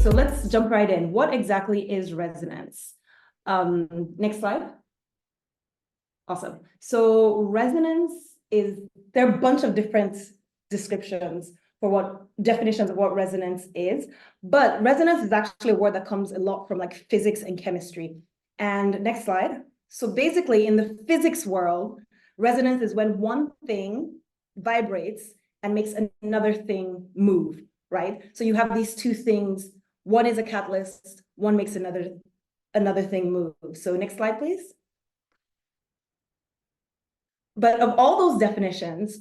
so let's jump right in. What exactly is resonance? Next slide. Awesome. So resonance is, there are a bunch of different descriptions for what definitions of what resonance is, but resonance is actually a word that comes a lot from like physics and chemistry. And next slide. So basically in the physics world, resonance is when one thing vibrates and makes another thing move, right? So you have these two things, one is a catalyst, one makes another thing move. So next slide, please. But of all those definitions,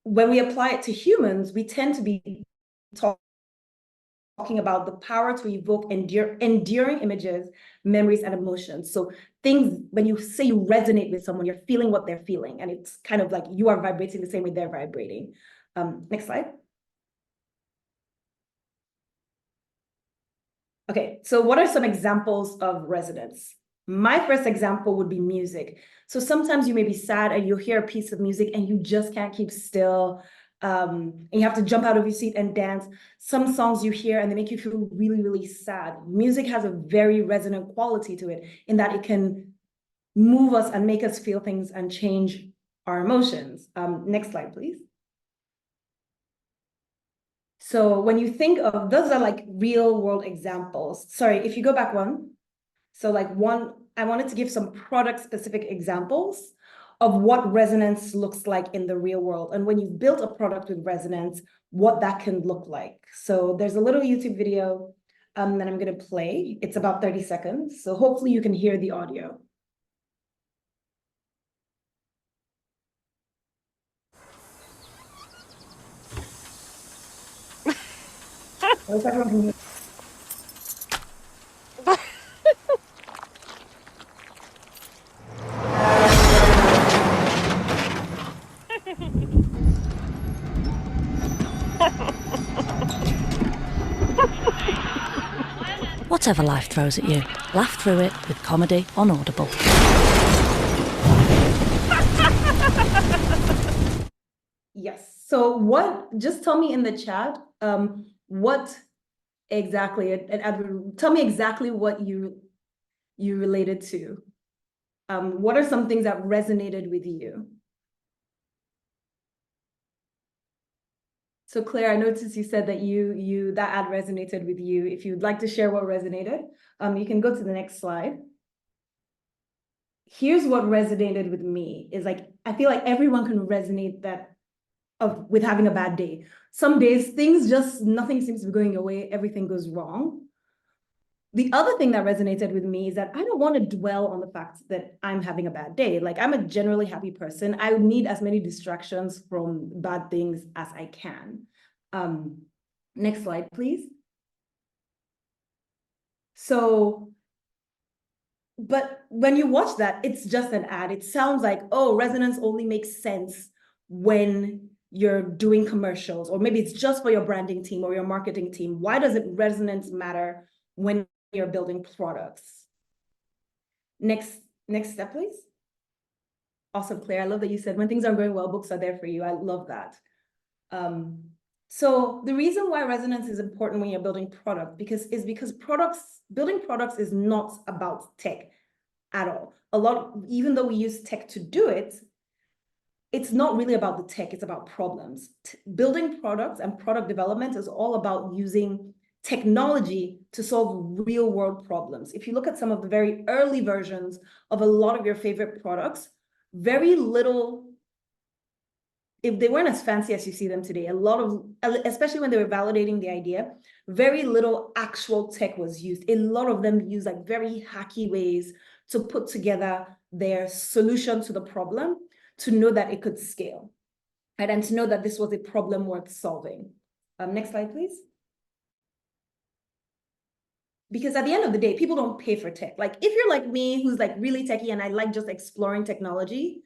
when we apply it to humans, we tend to be talking about the power to evoke enduring images, memories, and emotions. So things, when you say you resonate with someone, you're feeling what they're feeling, and it's kind of like you are vibrating the same way they're vibrating. Next slide. Okay, so what are some examples of resonance? My first example would be music. So sometimes you may be sad and you'll hear a piece of music and you just can't keep still. And you have to jump out of your seat and dance. Some songs you hear and they make you feel really, really sad. Music has a very resonant quality to it in that it can move us and make us feel things and change our emotions. Next slide, please. So when you think of, those are like real world examples. Sorry, if you go back one. So like one, I wanted to give some product specific examples of what resonance looks like in the real world. And when you've built a product with resonance, what that can look like. So there's a little YouTube video that I'm gonna play. It's about 30 seconds. So hopefully you can hear the audio. Whatever life throws at you, laugh through it with comedy on Audible. Yes. So what, just tell me in the chat, what exactly, and tell me exactly what you related to. What are some things that resonated with you? So Claire, I noticed you said that that ad resonated with you. If you'd like to share what resonated, you can go to the next slide. Here's what resonated with me is like, I feel like everyone can resonate with having a bad day. Some days things just, nothing seems to be going away, everything goes wrong. The other thing that resonated with me is that I don't want to dwell on the fact that I'm having a bad day. Like, I'm a generally happy person. I need as many distractions from bad things as I can. Next slide, please. So, but when you watch that, it's just an ad. It sounds like, oh, resonance only makes sense when you're doing commercials, or maybe it's just for your branding team or your marketing team. Why does resonance matter when you're building products? Next step, please. Awesome, Claire. I love that you said when things are going well, books are there for you. I love that. So the reason why resonance is important when you're building product is because building products is not about tech at all. Even though we use tech to do it, it's not really about the tech, it's about problems. Building products and product development is all about using technology to solve real world problems. If you look at some of the very early versions of a lot of your favorite products, very little, if they weren't as fancy as you see them today, especially when they were validating the idea, very little actual tech was used. A lot of them use like very hacky ways to put together their solution to the problem, to know that it could scale, right? And to know that this was a problem worth solving. Next slide, please. Because at the end of the day, people don't pay for tech. Like if you're like me, who's like really techie and I like just exploring technology,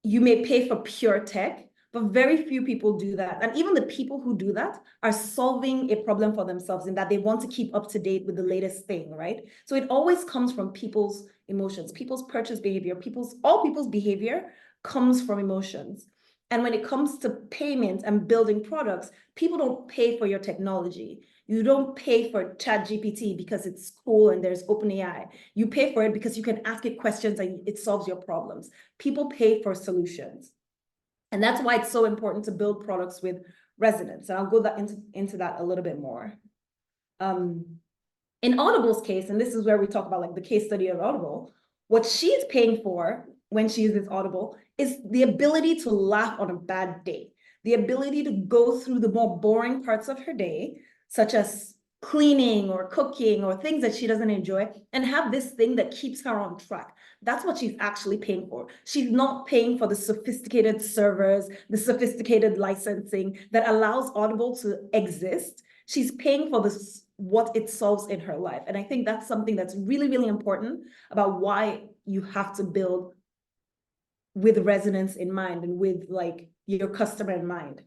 you may pay for pure tech, but very few people do that. And even the people who do that are solving a problem for themselves in that they want to keep up to date with the latest thing, right? So it always comes from people's emotions, people's purchase behavior, all people's behavior comes from emotions. And when it comes to payment and building products, people don't pay for your technology. You don't pay for ChatGPT because it's cool and there's OpenAI. You pay for it because you can ask it questions and it solves your problems. People pay for solutions. And that's why it's so important to build products with resonance. And I'll go into that a little bit more. In Audible's case, and this is where we talk about like the case study of Audible, what she's paying for when she uses Audible is the ability to laugh on a bad day, the ability to go through the more boring parts of her day, such as cleaning or cooking or things that she doesn't enjoy, and have this thing that keeps her on track. That's what she's actually paying for. She's not paying for the sophisticated servers, the sophisticated licensing that allows Audible to exist. She's paying for this, what it solves in her life. And I think that's something that's really, really important about why you have to build with resonance in mind and with like your customer in mind.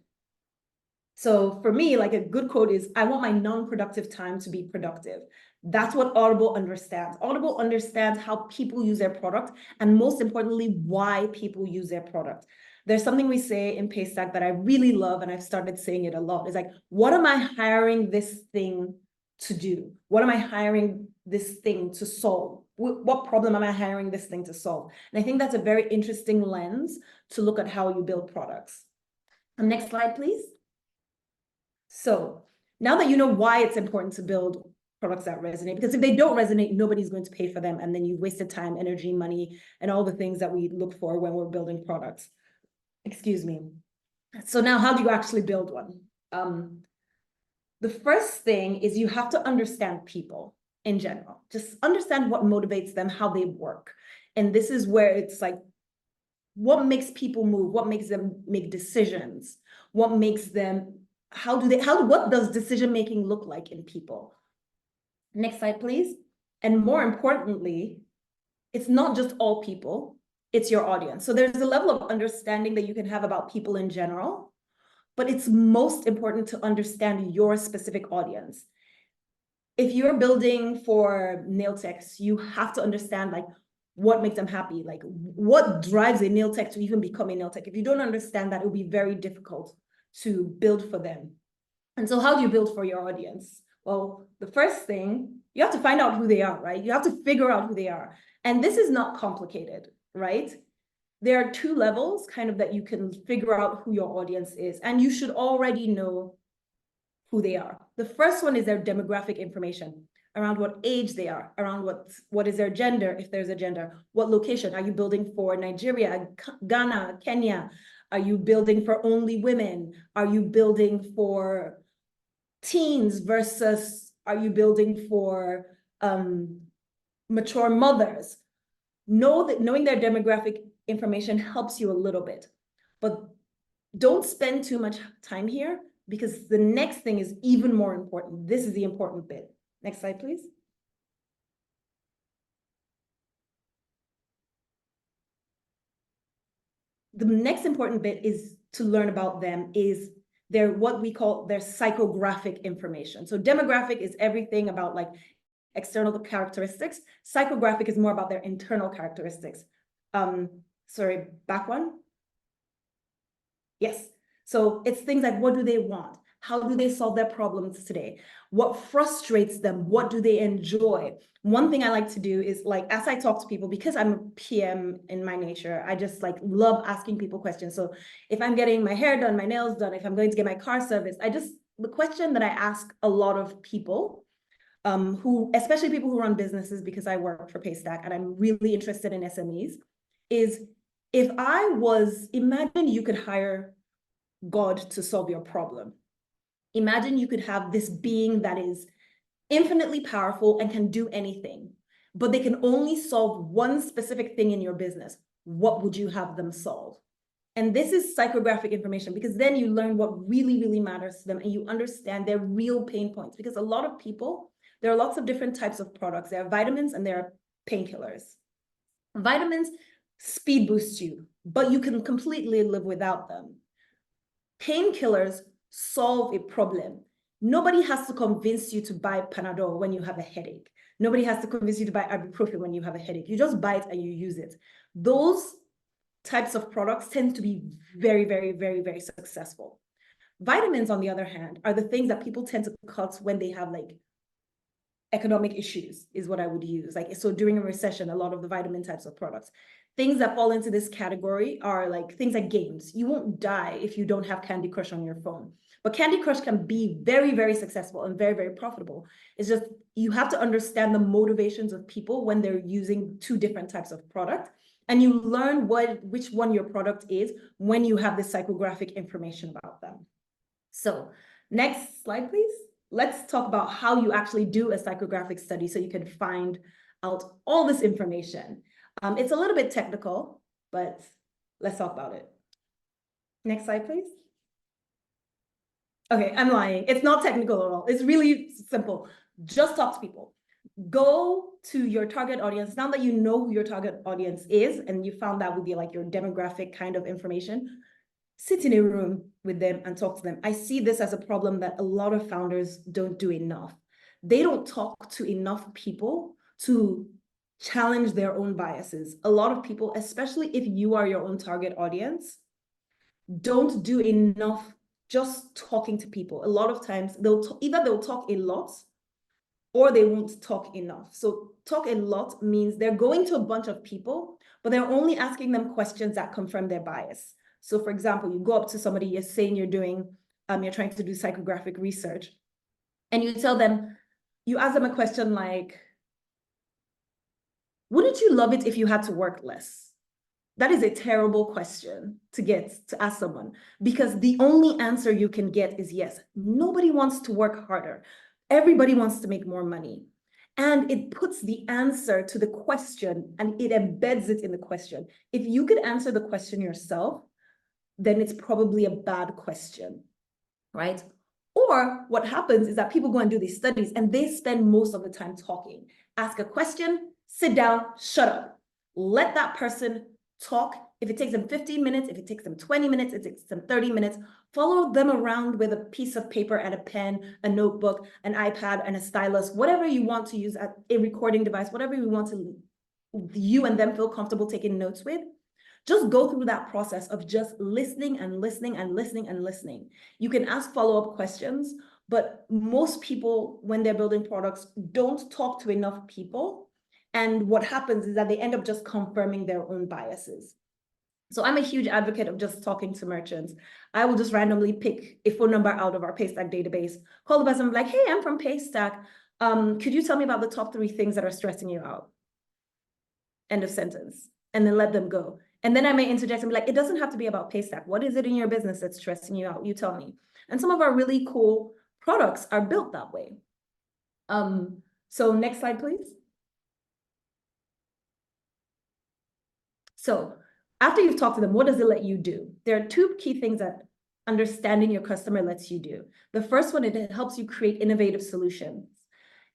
So for me, like a good quote is, I want my non-productive time to be productive. That's what Audible understands. Audible understands how people use their product, and most importantly, why people use their product. There's something we say in Paystack that I really love, and I've started saying it a lot. It's like, what am I hiring this thing to do? What am I hiring this thing to solve? What problem am I hiring this thing to solve? And I think that's a very interesting lens to look at how you build products. Next slide, please. So now that you know why it's important to build products that resonate, because if they don't resonate, nobody's going to pay for them. And then you've wasted time, energy, money, and all the things that we look for when we're building products. Excuse me. So now how do you actually build one? The first thing is you have to understand people in general. Just understand what motivates them, how they work. And this is where it's like, what makes people move? What makes them make decisions? What makes them, what does decision-making look like in people? Next slide, please. And more importantly, it's not just all people, it's your audience. So there's a level of understanding that you can have about people in general, but it's most important to understand your specific audience. If you're building for nail techs, you have to understand like what makes them happy, like what drives a nail tech to even become a nail tech. If you don't understand that, it will be very difficult to build for them. And so how do you build for your audience? Well, the first thing, you have to find out who they are, right? You have to figure out who they are. And this is not complicated, right? There are two levels kind of that you can figure out who your audience is. And you should already know who they are. The first one is their demographic information around what age they are, around what is their gender, if there's a gender, what location. Are you building for Nigeria, Ghana, Kenya? Are you building for only women? Are you building for teens versus are you building for mature mothers? Knowing their demographic information helps you a little bit, but don't spend too much time here because the next thing is even more important. This is the important bit. Next slide, please. The next important bit is to learn about them is their what we call their psychographic information. So demographic is everything about like external characteristics. Psychographic is more about their internal characteristics. Sorry, back one. Yes. So it's things like, what do they want? How do they solve their problems today? What frustrates them? What do they enjoy? One thing I like to do is like, as I talk to people, because I'm a PM in my nature, I just like love asking people questions. So if I'm getting my hair done, my nails done, if I'm going to get my car serviced, the question that I ask a lot of people especially people who run businesses, because I work for Paystack and I'm really interested in SMEs, is imagine you could hire God to solve your problem. Imagine you could have this being that is infinitely powerful and can do anything, but they can only solve one specific thing in your business. What would you have them solve? And this is psychographic information, because then you learn what really, really matters to them and you understand their real pain points. Because a lot of people, there are lots of different types of products. There are vitamins and there are painkillers. Vitamins speed boost you, but you can completely live without them. Painkillers solve a problem. Nobody has to convince you to buy Panadol when you have a headache. Nobody has to convince you to buy ibuprofen when you have a headache. You just buy it and you use it. Those types of products tend to be very, very, very, very successful. Vitamins, on the other hand, are the things that people tend to cut when they have like economic issues, is what I would use. Like, so during a recession, a lot of the vitamin types of products. Things that fall into this category are like things like games. You won't die if you don't have Candy Crush on your phone. But Candy Crush can be very, very successful and very, very profitable. It's just, you have to understand the motivations of people when they're using two different types of product. And you learn which one your product is when you have this psychographic information about them. So next slide, please. Let's talk about how you actually do a psychographic study so you can find out all this information. It's a little bit technical, but let's talk about it. Next slide, please. Okay, I'm lying. It's not technical at all. It's really simple. Just talk to people. Go to your target audience. Now that you know who your target audience is, and you found that would be like your demographic kind of information, sit in a room with them and talk to them. I see this as a problem that a lot of founders don't do enough. They don't talk to enough people to challenge their own biases. A lot of people, especially if you are your own target audience, don't do enough just talking to people. A lot of times either they'll talk a lot or they won't talk enough. So talk a lot means they're going to a bunch of people, but they're only asking them questions that confirm their bias. So for example, you go up to somebody, you're saying you're trying to do psychographic research, and you ask them a question like, wouldn't you love it if you had to work less? That is a terrible question to ask someone, because the only answer you can get is yes. Nobody wants to work harder. Everybody wants to make more money. And it puts the answer to the question and it embeds it in the question. If you could answer the question yourself, then it's probably a bad question, right? Or what happens is that people go and do these studies and they spend most of the time talking. Ask a question, sit down, shut up. Let that person talk. If it takes them 15 minutes, if it takes them 20 minutes, if it takes them 30 minutes, follow them around with a piece of paper and a pen, a notebook, an iPad, and a stylus, whatever you want to use, a recording device, whatever you want to, you and them feel comfortable taking notes with. Just go through that process of just listening and listening and listening and listening. You can ask follow-up questions, but most people, when they're building products, don't talk to enough people. And what happens is that they end up just confirming their own biases. So I'm a huge advocate of just talking to merchants. I will just randomly pick a phone number out of our Paystack database, call the person and be like, hey, I'm from Paystack. Could you tell me about the top 3 things that are stressing you out? End of sentence. And then let them go. And then I may interject and be like, it doesn't have to be about Paystack. What is it in your business that's stressing you out? You tell me. And some of our really cool products are built that way. So next slide, please. So after you've talked to them, what does it let you do? There are 2 key things that understanding your customer lets you do. The first one, it helps you create innovative solutions.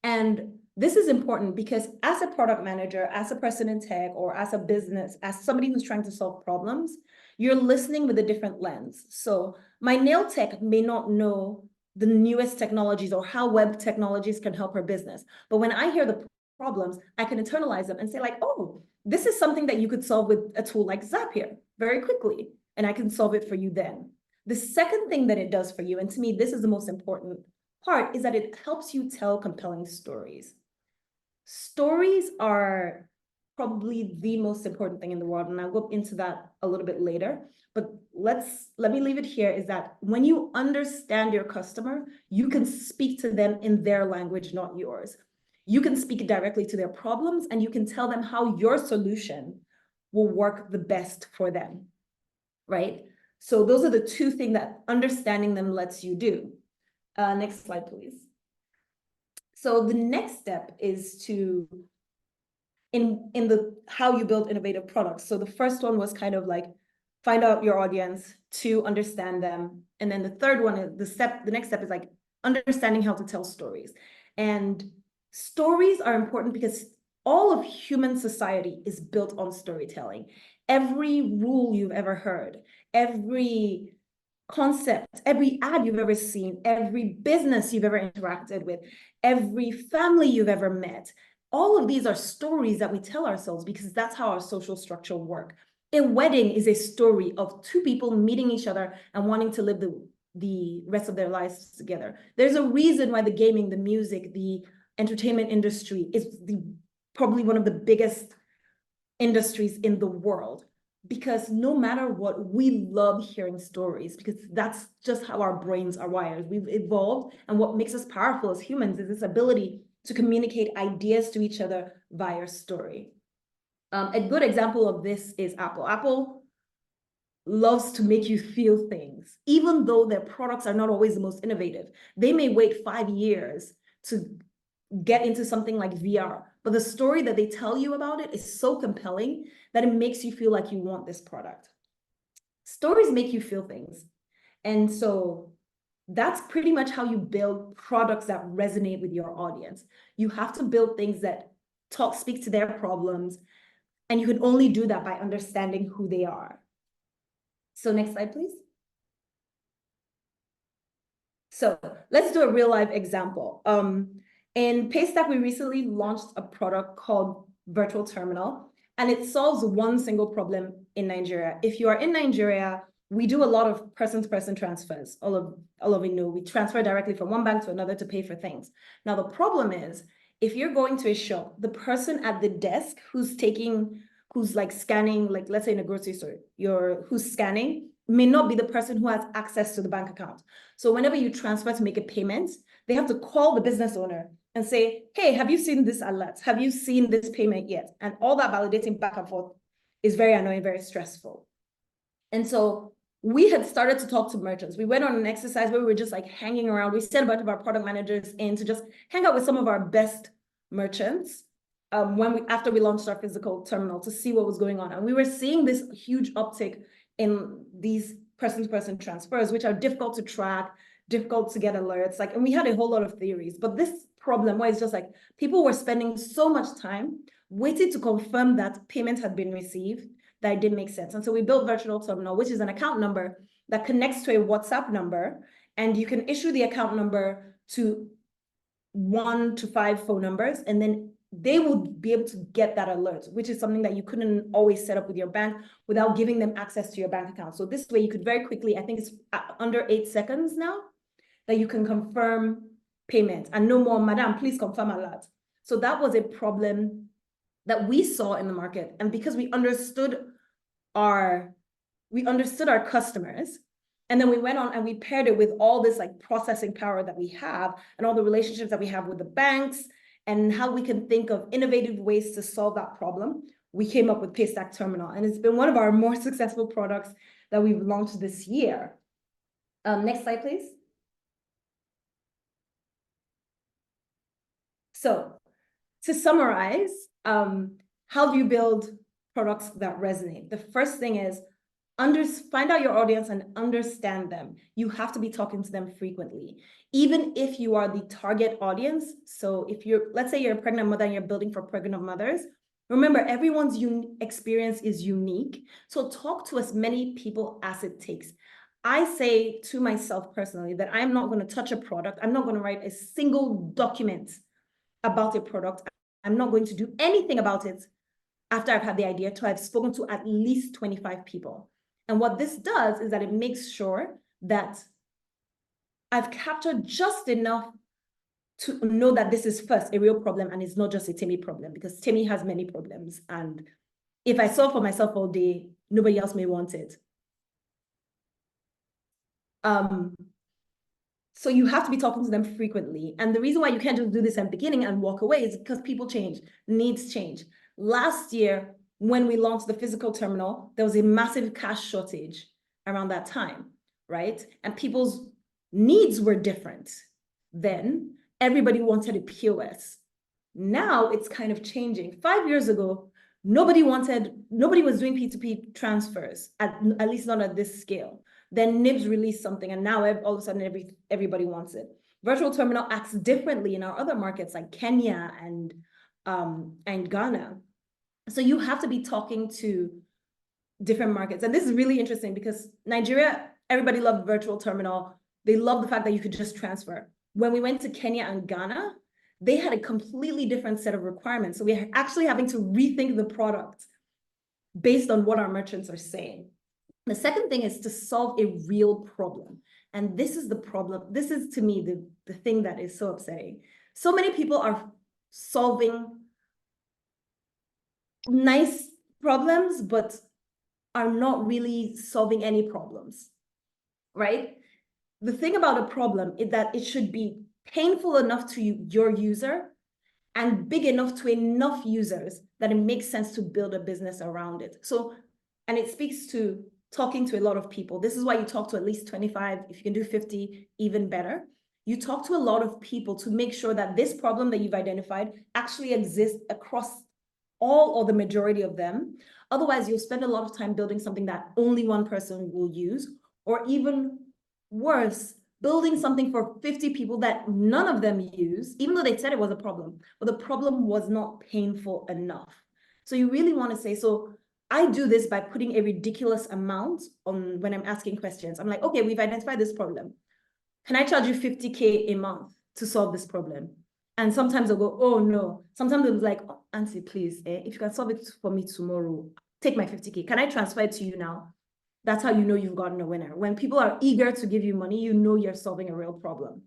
And this is important because as a product manager, as a person in tech, or as a business, as somebody who's trying to solve problems, you're listening with a different lens. So my nail tech may not know the newest technologies or how web technologies can help her business. But when I hear the problems, I can internalize them and say like, oh, this is something that you could solve with a tool like Zapier very quickly, and I can solve it for you then. The second thing that it does for you, and to me, this is the most important part, is that it helps you tell compelling stories. Stories are probably the most important thing in the world, and I'll go into that a little bit later. But let me leave it here, is that when you understand your customer, you can speak to them in their language, not yours. You can speak directly to their problems, and you can tell them how your solution will work the best for them, right? So those are the 2 things that understanding them lets you do. Next slide, please. So the next step is to, in the how you build innovative products. So the first one was kind of like, find out your audience, 2, understand them. And then the third one is the next step is like understanding how to tell stories. And stories are important because all of human society is built on storytelling. Every rule you've ever heard, every concept, every ad you've ever seen, every business you've ever interacted with, every family you've ever met, all of these are stories that we tell ourselves because that's how our social structure works. A wedding is a story of two people meeting each other and wanting to live the rest of their lives together. There's a reason why the gaming, the music, the entertainment industry is probably one of the biggest industries in the world, because no matter what, we love hearing stories, because that's just how our brains are wired. We've evolved, and what makes us powerful as humans is this ability to communicate ideas to each other via story. A good example of this is Apple. Apple loves to make you feel things, even though their products are not always the most innovative. They may wait 5 years to get into something like VR, but the story that they tell you about it is so compelling that it makes you feel like you want this product. Stories make you feel things. And so that's pretty much how you build products that resonate with your audience. You have to build things that speak to their problems, and you can only do that by understanding who they are. So next slide, please. So let's do a real life example. In Paystack, we recently launched a product called Virtual Terminal, and it solves one single problem in Nigeria. If you are in Nigeria, we do a lot of person-to-person transfers. All of you know, we transfer directly from one bank to another to pay for things. Now, the problem is, if you're going to a shop, the person at the desk who's like scanning, like let's say in a grocery store, who's scanning may not be the person who has access to the bank account. So whenever you transfer to make a payment, they have to call the business owner and say, hey, have you seen this alert? Have you seen this payment yet? And all that validating back and forth is very annoying, very stressful. And so we had started to talk to merchants. We went on an exercise where we were just like hanging around. We sent a bunch of our product managers in to just hang out with some of our best merchants after we launched our physical terminal, to see what was going on. And we were seeing this huge uptick in these person-to-person transfers, which are difficult to track, difficult to get alerts. And we had a whole lot of theories, but this problem where it's just like people were spending so much time waiting to confirm that payment had been received, that it didn't make sense. And so we built Virtual Terminal, which is an account number that connects to a WhatsApp number, and you can issue the account number to 1 to 5 phone numbers, and then they would be able to get that alert, which is something that you couldn't always set up with your bank without giving them access to your bank account. So this way you could very quickly, I think it's under 8 seconds now, that you can confirm payment and no more, madam, please confirm alert. So that was a problem that we saw in the market. And because we understood our customers, and then we went on and we paired it with all this like processing power that we have and all the relationships that we have with the banks and how we can think of innovative ways to solve that problem, we came up with Paystack Terminal. And it's been one of our more successful products that we've launched this year. Next slide, please. So to summarize, how do you build products that resonate? The first thing is find out your audience and understand them. You have to be talking to them frequently, even if you are the target audience. So if let's say you're a pregnant mother and you're building for pregnant mothers, remember everyone's experience is unique. So talk to as many people as it takes. I say to myself personally that I'm not going to touch a product. I'm not going to write a single document about a product. I'm not going to do anything about it after I've had the idea till I've spoken to at least 25 people. And what this does is that it makes sure that I've captured just enough to know that this is first a real problem and it's not just a Temi problem, because Temi has many problems. And if I solve for myself all day, nobody else may want it. So you have to be talking to them frequently. And the reason why you can't just do this at the beginning and walk away is because people change, needs change. Last year, when we launched the physical terminal, there was a massive cash shortage around that time, right? And people's needs were different. Then everybody wanted a POS. Now it's kind of changing. 5 years ago, nobody was doing P2P transfers, at least not at this scale. Then NIBS released something, and now all of a sudden everybody wants it. Virtual Terminal acts differently in our other markets like Kenya and Ghana. So you have to be talking to different markets. And this is really interesting because Nigeria, everybody loved Virtual Terminal. They loved the fact that you could just transfer. When we went to Kenya and Ghana, they had a completely different set of requirements. So we're actually having to rethink the product based on what our merchants are saying. The second thing is to solve a real problem. And this is the problem. This is, to me, the thing that is so upsetting. So many people are solving nice problems, but are not really solving any problems, right? The thing about a problem is that it should be painful enough to your user and big enough to enough users that it makes sense to build a business around it. So, and it speaks to talking to a lot of people. This is why you talk to at least 25. If you can do 50, even better. You talk to a lot of people to make sure that this problem that you've identified actually exists across all or the majority of them. Otherwise, you'll spend a lot of time building something that only one person will use, or even worse, building something for 50 people that none of them use, even though they said it was a problem, but the problem was not painful enough. So you really want to say, so I do this by putting a ridiculous amount on when I'm asking questions. I'm like, okay, we've identified this problem. Can I charge you 50K a month to solve this problem? And sometimes they'll go, oh no. Sometimes they'll be like, oh, Auntie, please, if you can solve it for me tomorrow, take my 50K. Can I transfer it to you now? That's how you know you've gotten a winner. When people are eager to give you money, you know you're solving a real problem.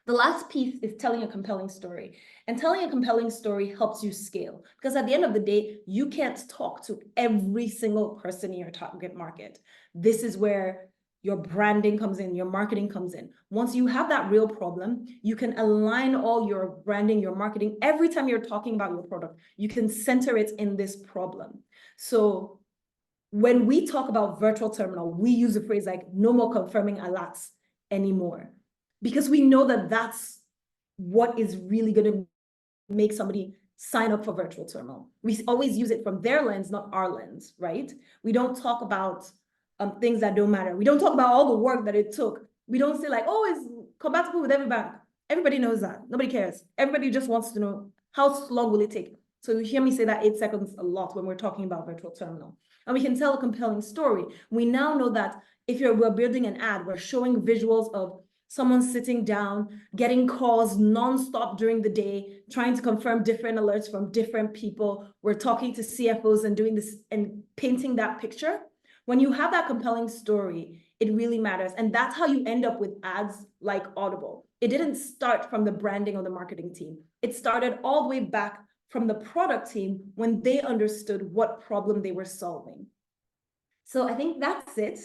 The last piece is telling a compelling story. And telling a compelling story helps you scale. Because at the end of the day, you can't talk to every single person in your target market. This is where your branding comes in, your marketing comes in. Once you have that real problem, you can align all your branding, your marketing. Every time you're talking about your product, you can center it in this problem. So when we talk about virtual terminal, we use a phrase like no more confirming alerts anymore, because we know that that's what is really going to make somebody sign up for virtual terminal. We always use it from their lens, not our lens, right? We don't talk about things that don't matter. We don't talk about all the work that it took. We don't say like, oh, it's compatible with every bank. Everybody knows that. Nobody cares. Everybody just wants to know how long will it take. So you hear me say that 8 seconds a lot when we're talking about virtual terminal. And we can tell a compelling story. We now know that if we're building an ad, we're showing visuals of someone sitting down, getting calls nonstop during the day, trying to confirm different alerts from different people. We're talking to CFOs and doing this and painting that picture. When you have that compelling story, it really matters. And that's how you end up with ads like Audible. It didn't start from the branding or the marketing team. It started all the way back from the product team when they understood what problem they were solving. So I think that's it.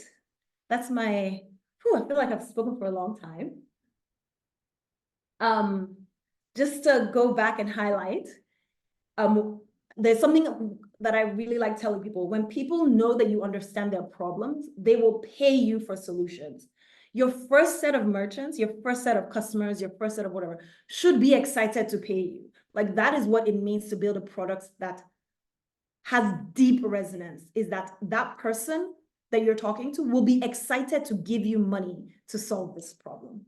That's my, I feel like I've spoken for a long time. Just to go back and highlight, there's something that I really like telling people. When people know that you understand their problems, they will pay you for solutions. Your first set of merchants, your first set of customers, your first set of whatever should be excited to pay you. Like that is what it means to build a product that has deep resonance, is that person that you're talking to will be excited to give you money to solve this problem.